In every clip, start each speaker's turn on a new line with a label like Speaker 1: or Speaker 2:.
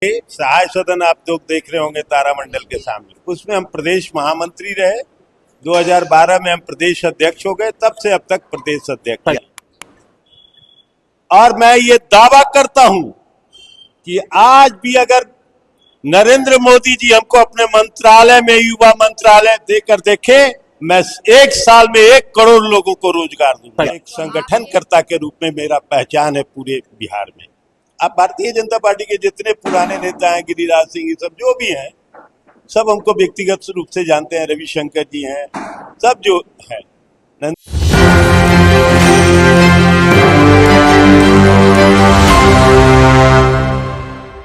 Speaker 1: सहाय सदन आप लोग देख रहे होंगे तारामंडल के सामने, उसमें हम प्रदेश महामंत्री रहे। 2012 में हम प्रदेश अध्यक्ष हो गए, तब से अब तक प्रदेश अध्यक्ष हैं। और मैं ये दावा करता हूं कि आज भी अगर नरेंद्र मोदी जी हमको अपने मंत्रालय में युवा मंत्रालय देकर देखे, मैं 1 साल में 1 करोड़ लोगों को रोजगार दूंगा। एक संगठनकर्ता के रूप में मेरा पहचान है पूरे बिहार में। अब भारतीय जनता पार्टी के जितने पुराने नेता हैं, गिरिराज सिंह, सब जो भी हैं, सब हमको व्यक्तिगत रूप से जानते हैं। रविशंकर जी हैं, सब जो है।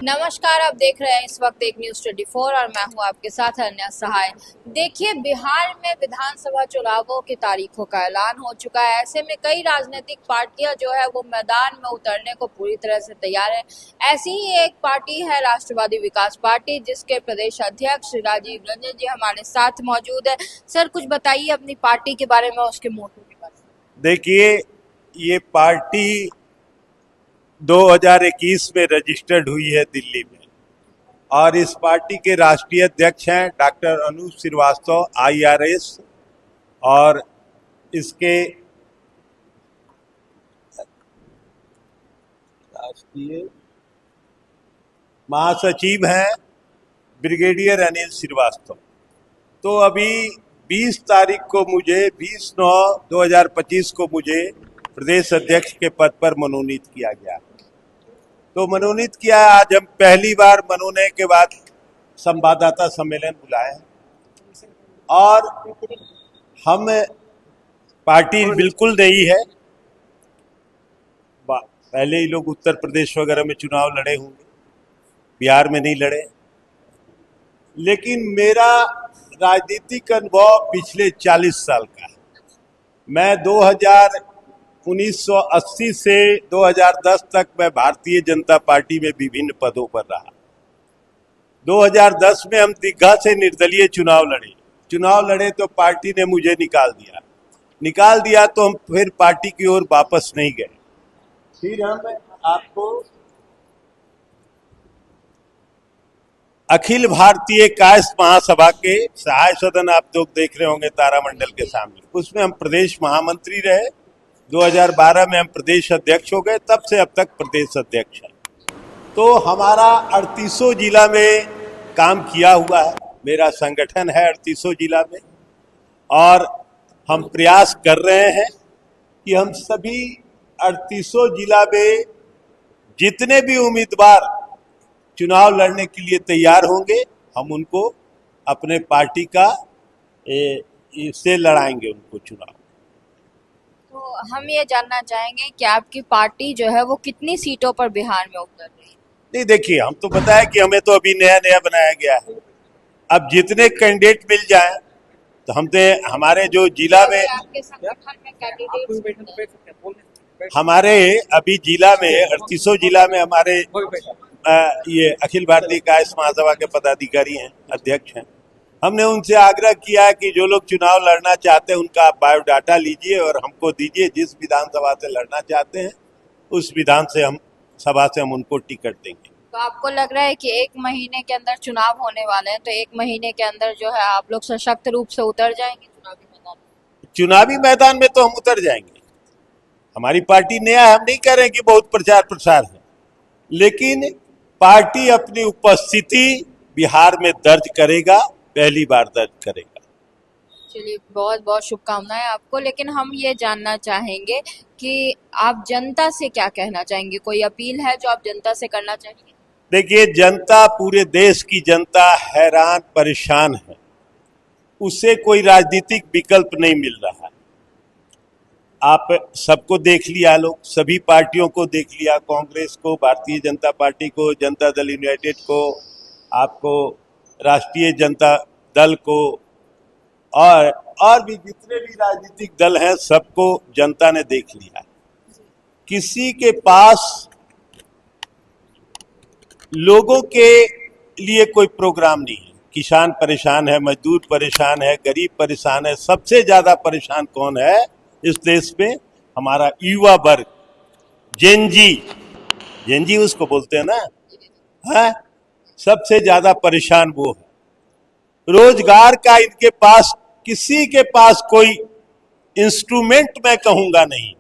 Speaker 2: नमस्कार, आप देख रहे हैं इस वक्त एक न्यूज़ 24 और मैं हूं आपके साथ अनन्या सहाय। देखिए, बिहार में विधानसभा चुनावों की तारीखों का ऐलान हो चुका है। ऐसे में कई राजनीतिक पार्टियां जो है वो मैदान में उतरने को पूरी तरह से तैयार है। ऐसी ही एक पार्टी है राष्ट्रवादी विकास पार्टी, जिसके प्रदेश अध्यक्ष राजीव रंजन जी हमारे साथ मौजूद है। सर, कुछ बताइए अपनी पार्टी के बारे में, उसके मोटो के बारे में।
Speaker 1: देखिए, ये पार्टी 2021 में रजिस्टर्ड हुई है दिल्ली में, और इस पार्टी के राष्ट्रीय अध्यक्ष हैं डॉक्टर अनूप श्रीवास्तव, IRS, और इसके राष्ट्रीय महासचिव हैं ब्रिगेडियर अनिल श्रीवास्तव। तो अभी 20 तारीख को मुझे 20/9/2025 को मुझे प्रदेश अध्यक्ष के पद पर मनोनीत किया गया। तो मनोनीत किया, आज हम पहली बार मनोनयन के बाद संवाददाता सम्मेलन बुलाए हैं। और हम पार्टी बिल्कुल नई है, पहले ही लोग उत्तर प्रदेश वगैरह में चुनाव लड़े होंगे, बिहार में नहीं लड़े। लेकिन मेरा राजनीतिक अनुभव पिछले 40 साल का है। मैं 1980 से 2010 तक मैं भारतीय जनता पार्टी में विभिन्न पदों पर रहा। 2010 में हम दीघा से निर्दलीय चुनाव लड़े तो पार्टी ने मुझे निकाल दिया तो हम फिर पार्टी की ओर वापस नहीं गए। फिर हम आपको अखिल भारतीय कायस्थ महासभा के सहाय सदन आप लोग देख रहे होंगे तारामंडल के सामने, उसमें हम प्रदेश महामंत्री रहे। 2012 में हम प्रदेश अध्यक्ष हो गए, तब से अब तक प्रदेश अध्यक्ष हैं। तो हमारा 38 जिला में काम किया हुआ है, मेरा संगठन है 38 जिला में, और हम प्रयास कर रहे हैं कि हम सभी 38 जिला में जितने भी उम्मीदवार चुनाव लड़ने के लिए तैयार होंगे, हम उनको अपने पार्टी का से लड़ाएंगे उनको चुनाव।
Speaker 2: तो हम ये जानना चाहेंगे कि आपकी पार्टी जो है वो कितनी सीटों पर बिहार में उतर रही है?
Speaker 1: नहीं, देखिए, हम तो बताया कि हमें तो अभी नया बनाया गया है। अब जितने कैंडिडेट मिल जाएं तो हम हमारे जो जिला में,
Speaker 2: आपके संगठन में कैंडिडेट
Speaker 1: हमारे अभी जिला में 38 जिला में हमारे ये अखिल भारतीय कायस्थ महासभा के पदाधिकारी हैं, अध्यक्ष हैं। हमने उनसे आग्रह किया कि जो लोग चुनाव लड़ना चाहते हैं उनका बायोडाटा लीजिए और हमको दीजिए। जिस विधानसभा से लड़ना चाहते हैं उस विधानसभा से हम उनको टिकट देंगे।
Speaker 2: तो आपको लग रहा है कि 1 महीने के अंदर चुनाव होने वाले हैं, तो 1 महीने के अंदर जो है आप लोग सशक्त रूप से उतर जाएंगे चुनावी मैदान में?
Speaker 1: चुनावी मैदान में तो हम उतर जाएंगे। हमारी पार्टी नया है, हम नहीं कह रहे कि बहुत प्रचार है, लेकिन पार्टी अपनी उपस्थिति बिहार में दर्ज करेगा, पहली बार दर्ज करेगा।
Speaker 2: चलिए, बहुत बहुत शुभकामनाएं आपको। लेकिन हम ये जानना चाहेंगे कि आप जनता से क्या कहना चाहेंगे? कोई अपील है जो आप जनता से करना चाहेंगे?
Speaker 1: देखिए, जनता, पूरे देश की जनता हैरान परेशान है, उससे कोई राजनीतिक विकल्प नहीं मिल रहा है। आप सबको देख लिया, लोग सभी पार्टियों को देख लिया, कांग्रेस को, भारतीय जनता पार्टी को, जनता दल यूनाइटेड को, आपको राष्ट्रीय जनता दल को, और भी जितने भी राजनीतिक दल हैं सबको जनता ने देख लिया। किसी के पास लोगों के लिए कोई प्रोग्राम नहीं है। किसान परेशान है, मजदूर परेशान है, गरीब परेशान है। सबसे ज्यादा परेशान कौन है इस देश में? हमारा युवा वर्ग, जेनजी उसको बोलते हैं ना, है सबसे ज्यादा परेशान वो है। रोजगार का इनके पास, किसी के पास कोई इंस्ट्रूमेंट मैं कहूंगा नहीं।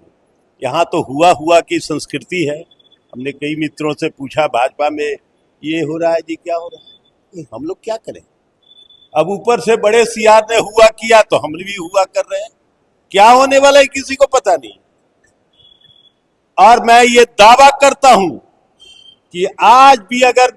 Speaker 1: यहाँ तो हुआ हुआ की संस्कृति है। हमने कई मित्रों से पूछा भाजपा में ये हो रहा है जी, क्या हो रहा है, ये हम लोग क्या करें। अब ऊपर से बड़े सीआर ने हुआ किया तो हम भी हुआ कर रहे हैं। क्या होने वाला है किसी को पता नहीं। और मैं ये दावा करता हूं कि आज भी अगर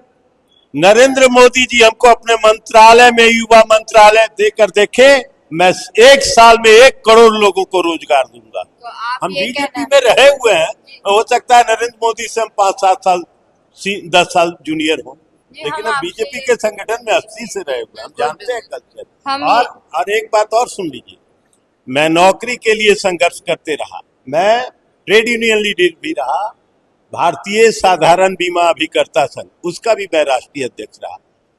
Speaker 1: नरेंद्र मोदी जी हमको अपने मंत्रालय में युवा मंत्रालय देकर देखे, मैं 1 साल में 1 करोड़ लोगों को रोजगार दूंगा।
Speaker 2: तो आप
Speaker 1: हम
Speaker 2: ये
Speaker 1: बीजेपी में रहे हुए हैं, हो सकता है नरेंद्र मोदी से हम 5-7 साल 10 साल जूनियर हो, लेकिन हम बीजेपी के संगठन में 80 से रहे हुए, हम जानते हैं कल्चर। और एक बात और सुन लीजिए, मैं नौकरी के लिए संघर्ष करते रहा, मैं ट्रेड यूनियन लीडर भी रहा, भारतीय साधारण बीमा अभिकर्ता संघ उसका भी मैं राष्ट्रीय अध्यक्ष रहा।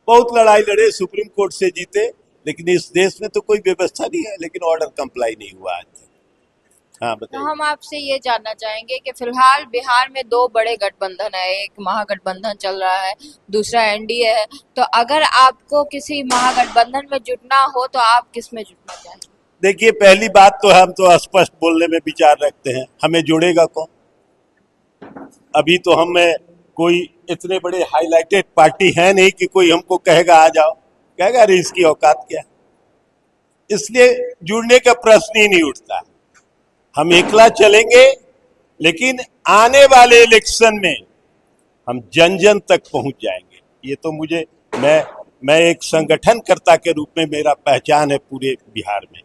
Speaker 1: बहुत लड़ाई लड़े, सुप्रीम कोर्ट से जीते, लेकिन इस देश में तो कोई व्यवस्था नहीं है, लेकिन ऑर्डर कंप्लाई नहीं हुआ आज तक। हाँ बताइए।
Speaker 2: तो हम आपसे ये जानना चाहेंगे कि फिलहाल बिहार में 2 बड़े गठबंधन है, एक महागठबंधन चल रहा है, दूसरा एनडीए है। तो अगर आपको किसी महागठबंधन में जुटना हो तो आप किस में जुटना चाहेंगे?
Speaker 1: देखिए, पहली बात तो हम तो स्पष्ट बोलने में विचार रखते हैं, हमें जोड़ेगा कौन। अभी तो हमें कोई इतने बड़े हाईलाइटेड पार्टी है नहीं कि कोई हमको कहेगा आ जाओ, कहेगा अरे इसकी औकात क्या। इसलिए जुड़ने का प्रश्न ही नहीं उठता। हम एकला चलेंगे, लेकिन आने वाले इलेक्शन में हम जन जन तक पहुंच जाएंगे। ये तो मुझे, मैं एक संगठनकर्ता के रूप में मेरा पहचान है पूरे बिहार में।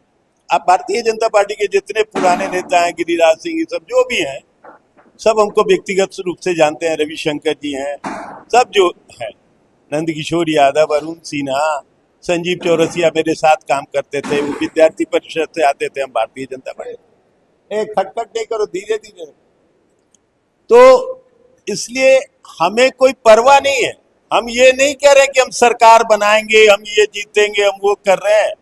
Speaker 1: अब भारतीय जनता पार्टी के जितने पुराने नेता हैं, गिरिराज सिंह, ये सब जो भी हैं, सब हमको व्यक्तिगत रूप से जानते हैं। रविशंकर जी हैं, सब जो है, नंदकिशोर यादव, अरुण सिन्हा, संजीव चौरसिया मेरे साथ काम करते थे, वो विद्यार्थी परिषद से आते थे। हम भारतीय जनता पार्टी, एक खटखट नहीं करो, धीरे धीरे। तो इसलिए हमें कोई परवाह नहीं है। हम ये नहीं कह रहे कि हम सरकार बनाएंगे, हम ये जीतेंगे, हम वो कर रहे हैं,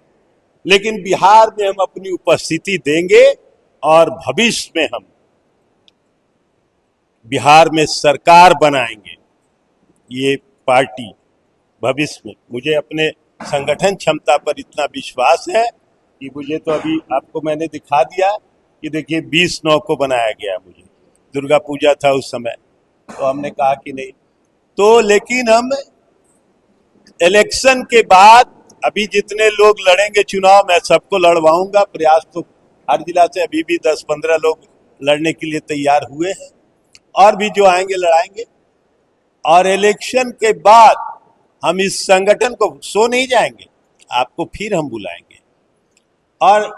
Speaker 1: लेकिन बिहार में हम अपनी उपस्थिति देंगे और भविष्य में हम बिहार में सरकार बनाएंगे। ये पार्टी भविष्य में, मुझे अपने संगठन क्षमता पर इतना विश्वास है कि मुझे तो अभी आपको मैंने दिखा दिया कि देखिए 20/9 को बनाया गया। मुझे दुर्गा पूजा था उस समय, तो हमने कहा कि नहीं तो, लेकिन हम इलेक्शन के बाद अभी जितने लोग लड़ेंगे चुनाव, मैं सबको लड़वाऊंगा। प्रयास तो हर जिला से अभी भी 10-15 लोग लड़ने के लिए तैयार हुए हैं, और भी जो आएंगे लड़ाएंगे। और इलेक्शन के बाद हम इस संगठन को सो नहीं जाएंगे, आपको फिर हम बुलाएंगे और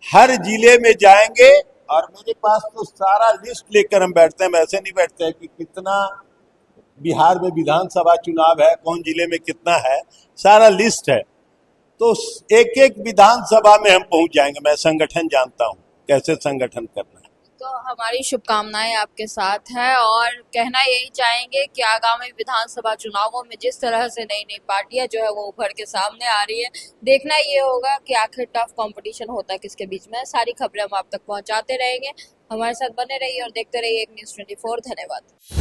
Speaker 1: हर जिले में जाएंगे। और मेरे पास तो सारा लिस्ट लेकर हम बैठते हैं। ऐसे नहीं बैठते हैं कि कितना बिहार में विधानसभा चुनाव है, कौन जिले में कितना है, सारा लिस्ट है। तो एक एक विधानसभा में हम पहुंच जाएंगे। मैं संगठन जानता हूं कैसे संगठन करना है।
Speaker 2: तो हमारी शुभकामनाएं आपके साथ है, और कहना यही चाहेंगे कि आगामी विधानसभा चुनावों में जिस तरह से नई नई पार्टियां जो है वो उभर के सामने आ रही है, देखना ये होगा कि आखिर टफ कंपटीशन होता है किसके बीच में। सारी खबरें हम आप तक पहुंचाते रहेंगे। हमारे साथ बने रहिए और देखते रहिए एक न्यूज़ 24। धन्यवाद।